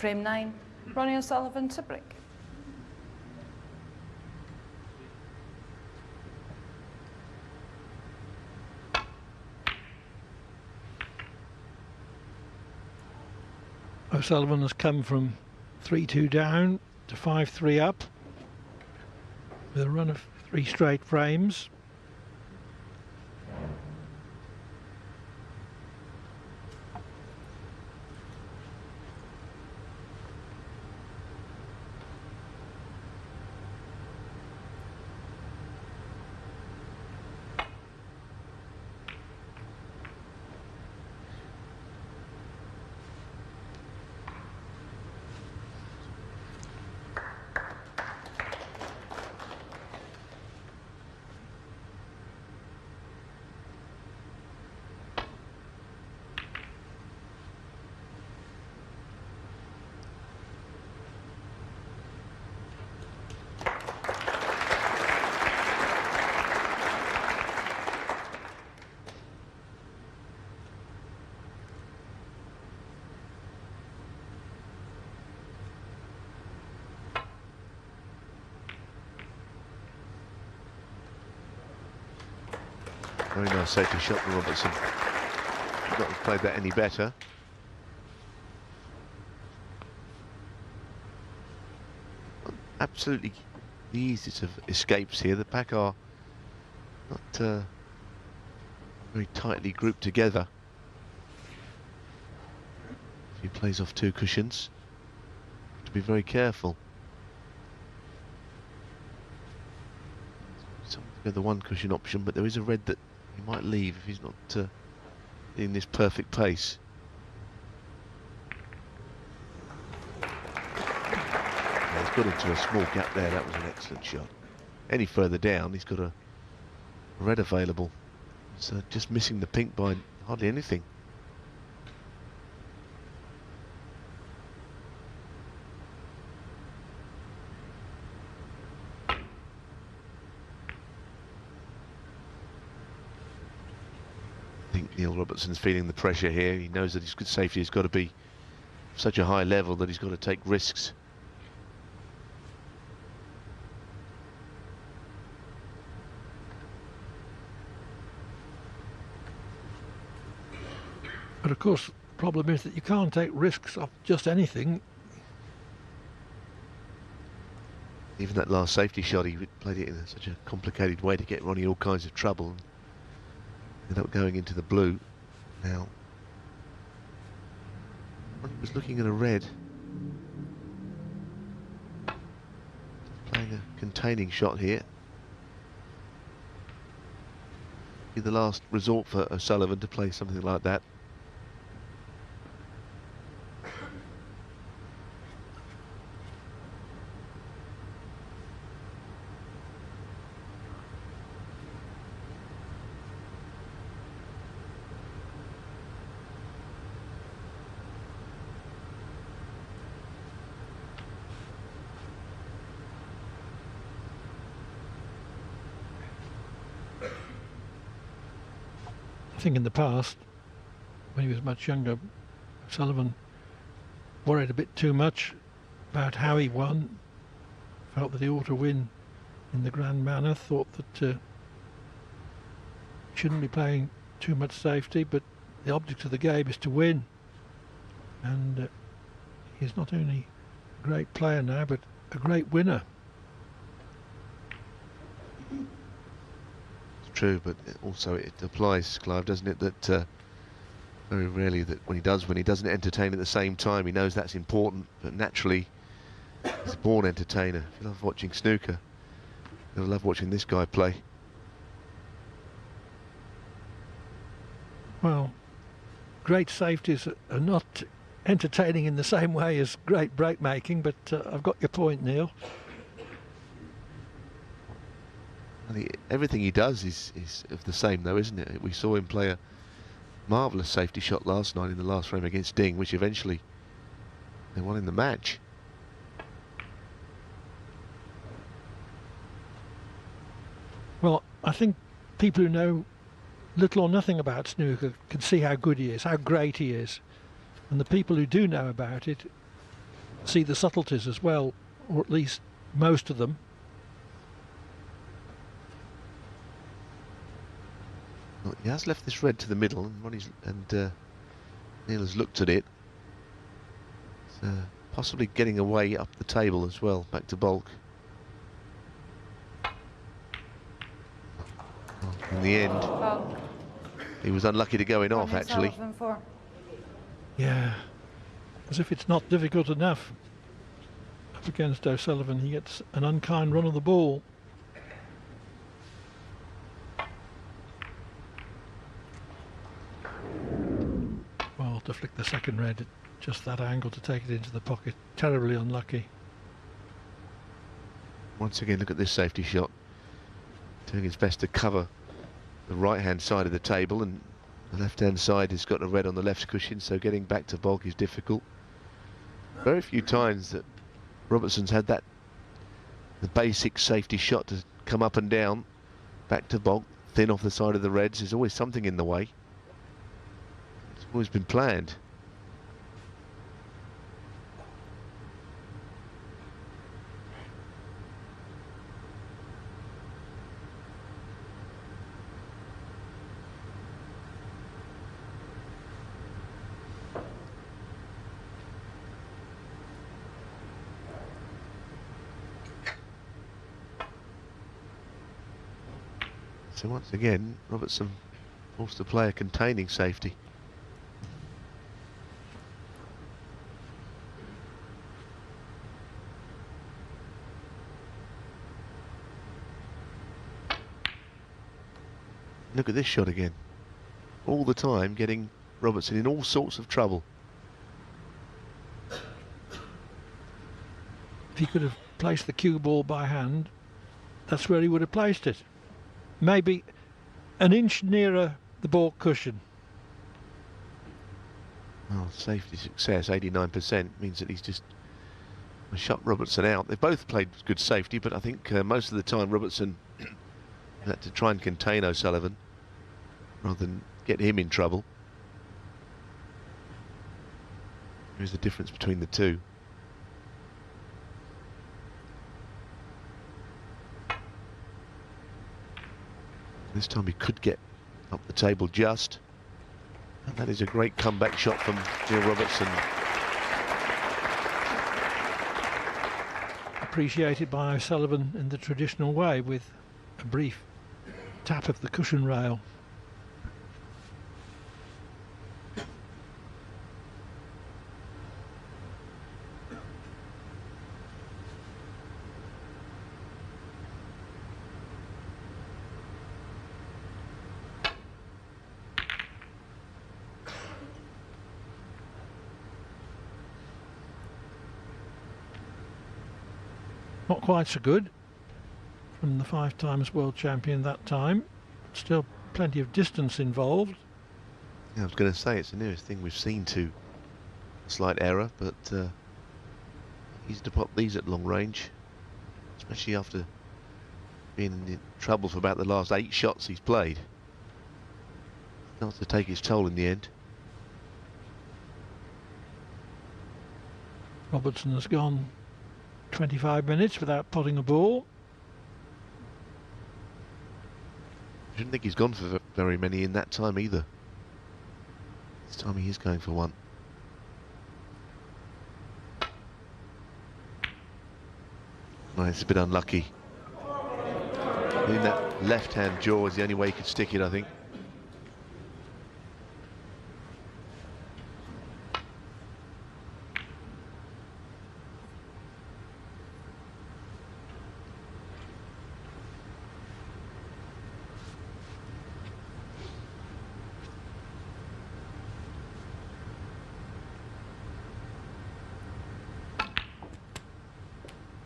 Frame 9, Ronnie O'Sullivan to break. O'Sullivan has come from 3-2 down to 5-3 up with a run of 3 straight frames. Very nice safety shot from Robertson. Could not have played that any better. Absolutely the easiest of escapes here. The pack are not very tightly grouped together. If he plays off 2 cushions, to be very careful. Some go the 1 cushion option, but there is a red that he might leave if he's not in this perfect pace. He's got into a small gap there. That was an excellent shot. Any further down, he's got a red available. So just missing the pink by hardly anything. I think Neil Robertson's feeling the pressure here. He knows that his good safety has got to be such a high level that he's got to take risks. But of course, the problem is that you can't take risks off just anything. Even that last safety shot, he played it in such a complicated way to get Ronnie all kinds of trouble. Ended up going into the blue. Now, Ronnie was looking at a red. Playing a containing shot here. Be the last resort for O'Sullivan to play something like that. I think in the past, when he was much younger, Sullivan worried a bit too much about how he won, felt that he ought to win in the grand manner, thought that he shouldn't be playing too much safety, but the object of the game is to win. And he's not only a great player now, but a great winner. True, but also it applies, Clive, doesn't it, that very rarely that when he doesn't entertain at the same time. He knows that's important, but naturally he's a born entertainer. If you love watching snooker, you'll love watching this guy play. Well, great safeties are not entertaining in the same way as great break making, but I've got your point, Neil. Everything he does is of the same, though, isn't it? We saw him play a marvellous safety shot last night in the last frame against Ding, which eventually they won in the match. Well, I think people who know little or nothing about snooker can see how good he is, how great he is. And the people who do know about it see the subtleties as well, or at least most of them. Well, he has left this red to the middle, and Neil has looked at it. It's, possibly getting away up the table as well, back to bulk. Well, in the end, he was unlucky to go in off, actually. Sullivan for. Yeah, as if it's not difficult enough. Up against O'Sullivan, he gets an unkind run of the ball. Well, to flick the second red, just that angle to take it into the pocket, terribly unlucky. Once again, look at this safety shot. Doing his best to cover the right-hand side of the table, and the left-hand side has got a red on the left cushion, so getting back to bulk is difficult. Very few times that Robertson's had the basic safety shot to come up and down, back to bulk, thin off the side of the reds. There's always something in the way. It's always been planned. So once again, Robertson forced to play a containing safety. Look at this shot again. All the time getting Robertson in all sorts of trouble. If he could have placed the cue ball by hand, that's where he would have placed it. Maybe an inch nearer the ball cushion. Well, safety success, 89%, means that he's just shot Robertson out. They both played good safety, but I think most of the time Robertson had to try and contain O'Sullivan rather than get him in trouble. Here's the difference between the two. This time he could get up the table just. And that is a great comeback shot from Neil Robertson. Appreciated by O'Sullivan in the traditional way, with a brief tap of the cushion rail. Not quite so good from the 5 times world champion that time. Still plenty of distance involved. Yeah, I was going to say, it's the nearest thing we've seen to a slight error, but easy to pop these at long range, especially after being in trouble for about the last 8 shots he's played. Starts to take his toll in the end. Robertson has gone 25 minutes without potting a ball. I didn't think he's gone for very many in that time either. This time he is going for one. Well, it's a bit unlucky. I think that left-hand jaw is the only way he could stick it, I think.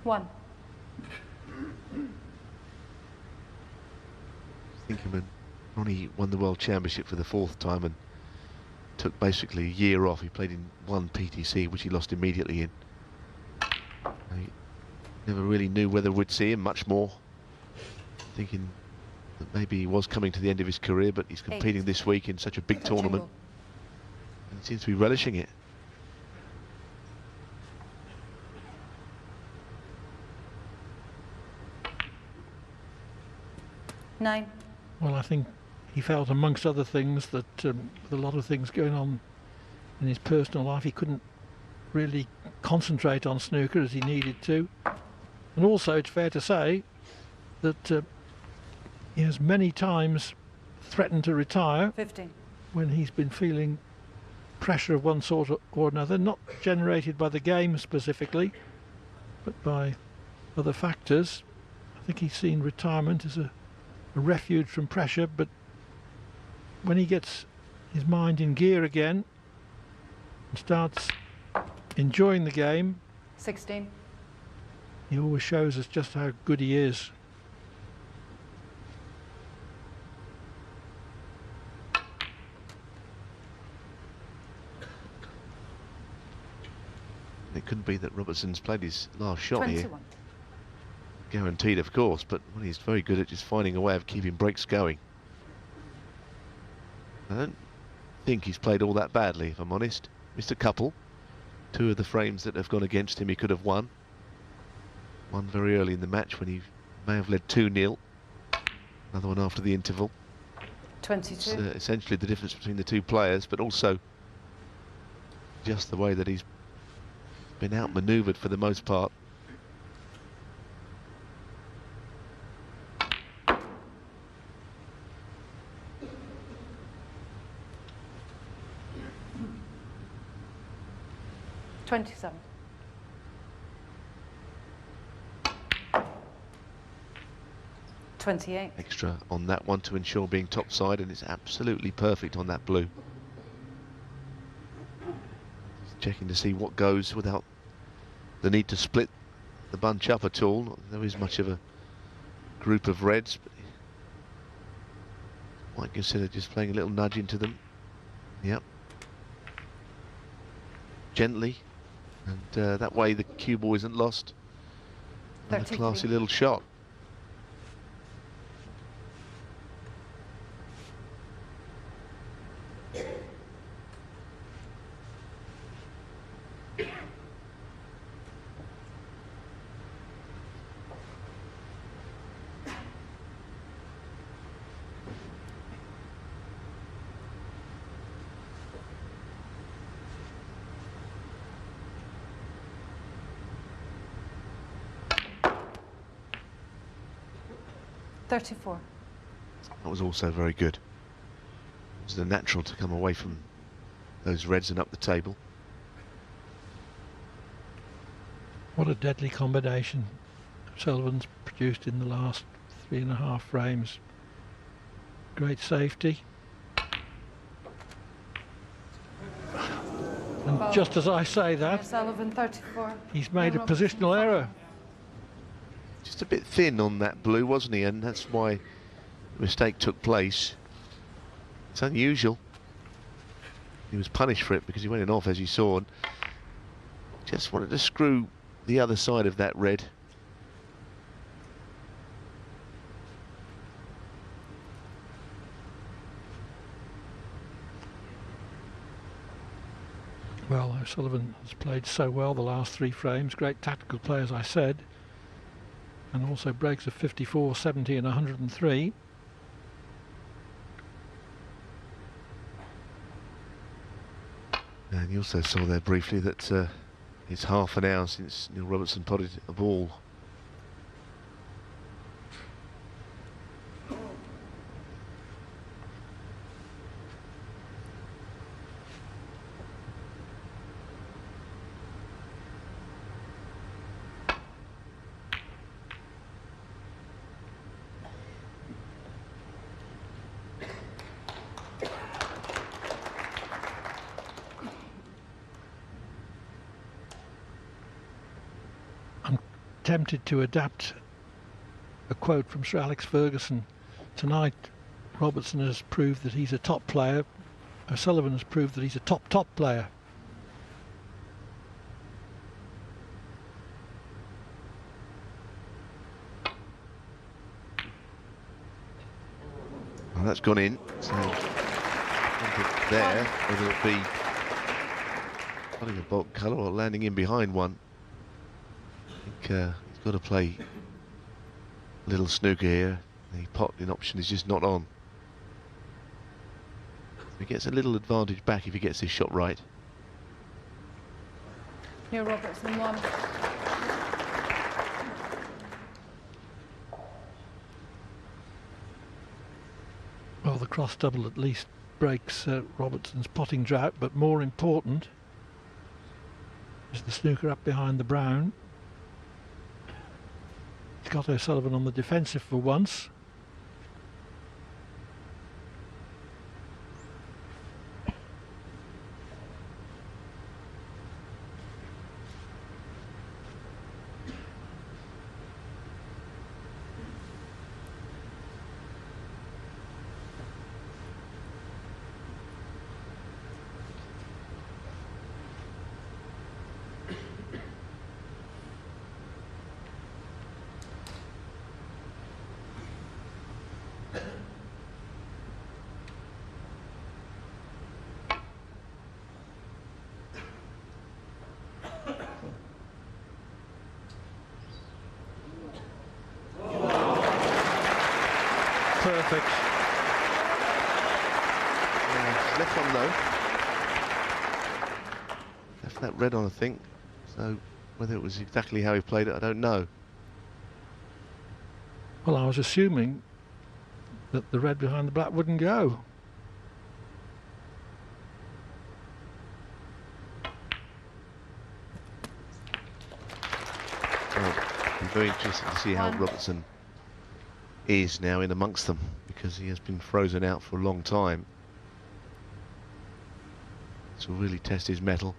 One. Thinking when Ronnie won the World Championship for the 4th time and took basically a year off. He played in one PTC, which he lost immediately in. He never really knew whether we'd see him much more. Thinking that maybe he was coming to the end of his career, but he's competing this week in such a big tournament. And he seems to be relishing it. 9. Well, I think he felt, amongst other things, that with a lot of things going on in his personal life, he couldn't really concentrate on snooker as he needed to. And also, it's fair to say that he has many times threatened to retire 15. when he's been feeling pressure of one sort or another, not generated by the game specifically, but by other factors. I think he's seen retirement as a refuge from pressure, but when he gets his mind in gear again and starts enjoying the game, 16. he always shows us just how good he is. It couldn't be that Robertson's played his last shot 21. here. Guaranteed, of course, but well, he's very good at just finding a way of keeping breaks going. I don't think he's played all that badly, if I'm honest. Missed a couple. 2 of the frames that have gone against him he could have won. One very early in the match when he may have led 2-0. Another one after the interval. 22. It's essentially the difference between the two players, but also just the way that he's been outmanoeuvred for the most part. $27. $28. Extra on that one to ensure being topside, and it's absolutely perfect on that blue. Just checking to see what goes without the need to split the bunch up at all. Not that there is much of a group of reds, but might consider just playing a little nudge into them. Yep. Gently, and that way the cue ball isn't lost. And a 33. classy little shot. $34. That was also very good. It was the natural to come away from those reds and up the table. What a deadly combination Sullivan's produced in the last 3.5 frames. Great safety. And Well, just as I say that, Sullivan 34. he's made a Robertson, positional error. Just a bit thin on that blue, wasn't he? And that's why the mistake took place. It's unusual. He was punished for it because he went in off, as you saw, and just wanted to screw the other side of that red. Well, Sullivan has played so well the last 3 frames. Great tactical play, as I said. And also breaks of 54, 70 and 103. And you also saw there briefly that it's half an hour since Neil Robertson potted a ball. Tempted to adapt a quote from Sir Alex Ferguson. Tonight, Robertson has proved that he's a top player. O'Sullivan has proved that he's a top player. Well, that's gone in. So there, whether it be putting a bulk colour or landing in behind one. I think he's got to play a little snooker here The potting option is just not on. He gets a little advantage back if he gets his shot right. Neil Robertson 1. Well, the cross double at least breaks Robertson's potting drought, but more important is the snooker up behind the brown. He's got O'Sullivan on the defensive for once. Perfect. Yeah, left on though. Left that red on, I think. So whether it was exactly how he played it, I don't know. Well, I was assuming that the red behind the black wouldn't go. Well, I'm very interested to see how Robertson is now in amongst them, because he has been frozen out for a long time. This will really test his mettle.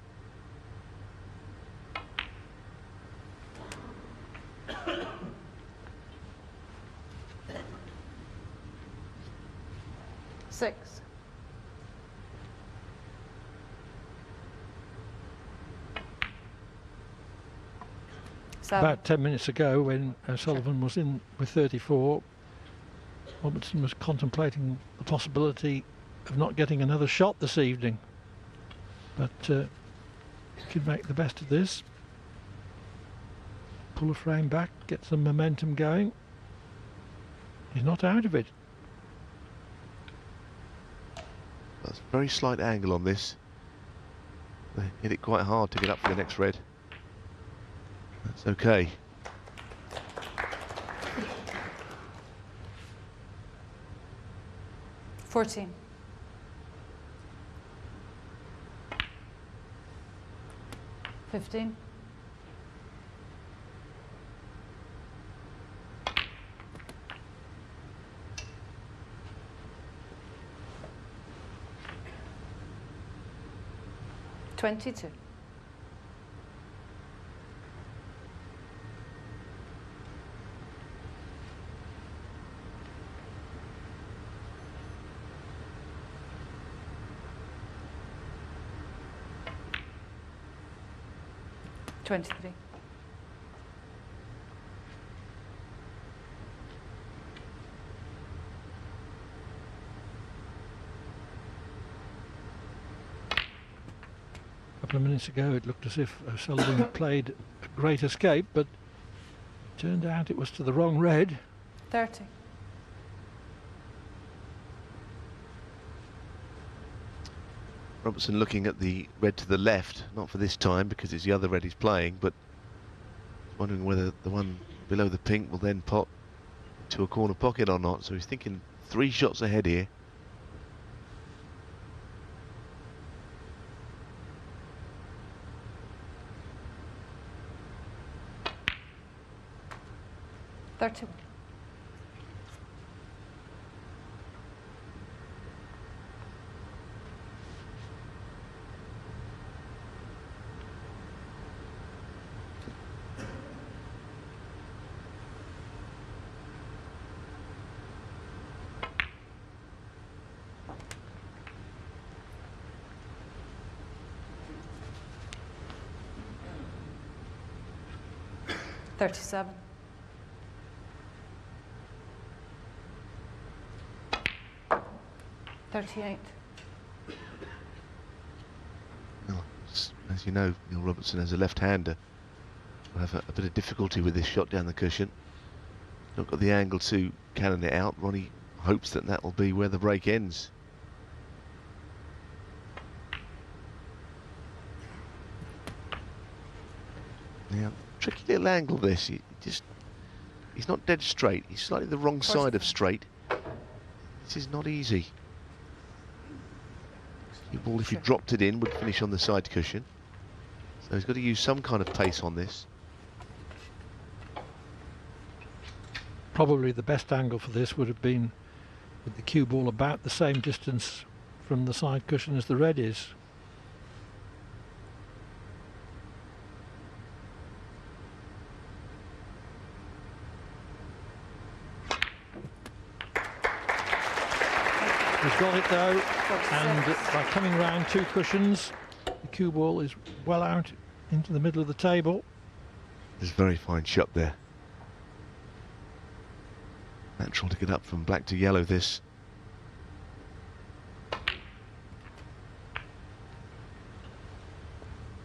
Six. Seven. About 10 minutes ago, when O'Sullivan was in with 34, Robertson was contemplating the possibility of not getting another shot this evening. But he could make the best of this. Pull a frame back, get some momentum going. He's not out of it. That's a very slight angle on this. They hit it quite hard to get up for the next red. That's okay. $14. 15. $22. $23. A couple of minutes ago it looked as if O'Sullivan had played a great escape, but it turned out it was to the wrong red. 30. Robertson looking at the red to the left, not for this time because it's the other red he's playing, but wondering whether the one below the pink will then pot to a corner pocket or not. So he's thinking 3 shots ahead here. $31. $37. $38. Well, as you know, Neil Robertson as a left-hander will have a bit of difficulty with this shot down the cushion. not got the angle to cannon it out. Ronnie hopes that that will be where the break ends. Now, tricky little angle this. He's not dead straight. He's slightly the wrong side of straight. This is not easy. Your ball, if he dropped it in, would finish on the side cushion. So he's got to use some kind of pace on this. Probably the best angle for this would have been with the cue ball about the same distance from the side cushion as the red is. He's got it though, and by coming round 2 cushions, the cue ball is well out into the middle of the table. There's a very fine shot there. Natural to get up from black to yellow this.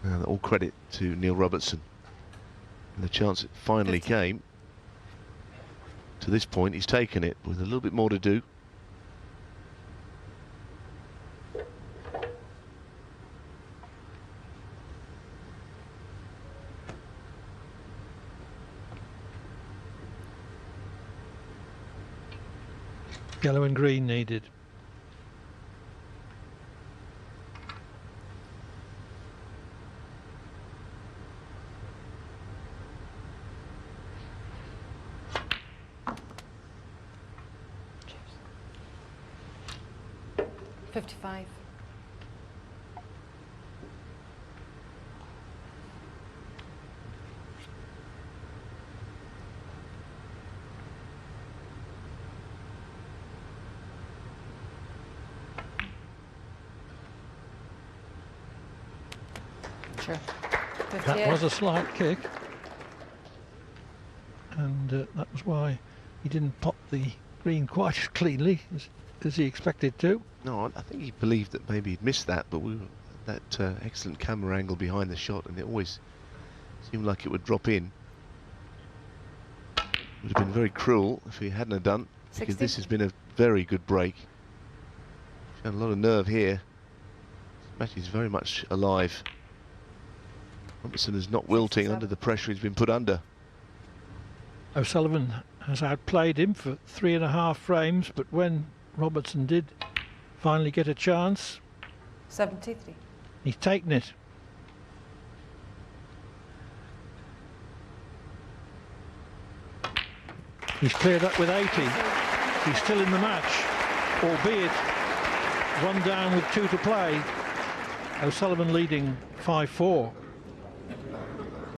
Now, all credit to Neil Robertson. And the chance it finally came. To this point, he's taken it with a little bit more to do. Yellow and green needed. Cheers. 55. Sure. That was a slight kick, and that was why he didn't pop the green quite as cleanly as he expected to. No, I think he believed that maybe he'd missed that, but that excellent camera angle behind the shot, and it always seemed like it would drop in. Would have been very cruel if he hadn't have done, because 60. this has been a very good break. Shown a lot of nerve here. This match is very much alive. Robertson is not wilting under the pressure he's been put under. O'Sullivan has outplayed him for 3.5 frames, but when Robertson did finally get a chance, 73. he's taken it. He's cleared up with 80. He's still in the match, albeit one down with 2 to play. O'Sullivan leading 5-4.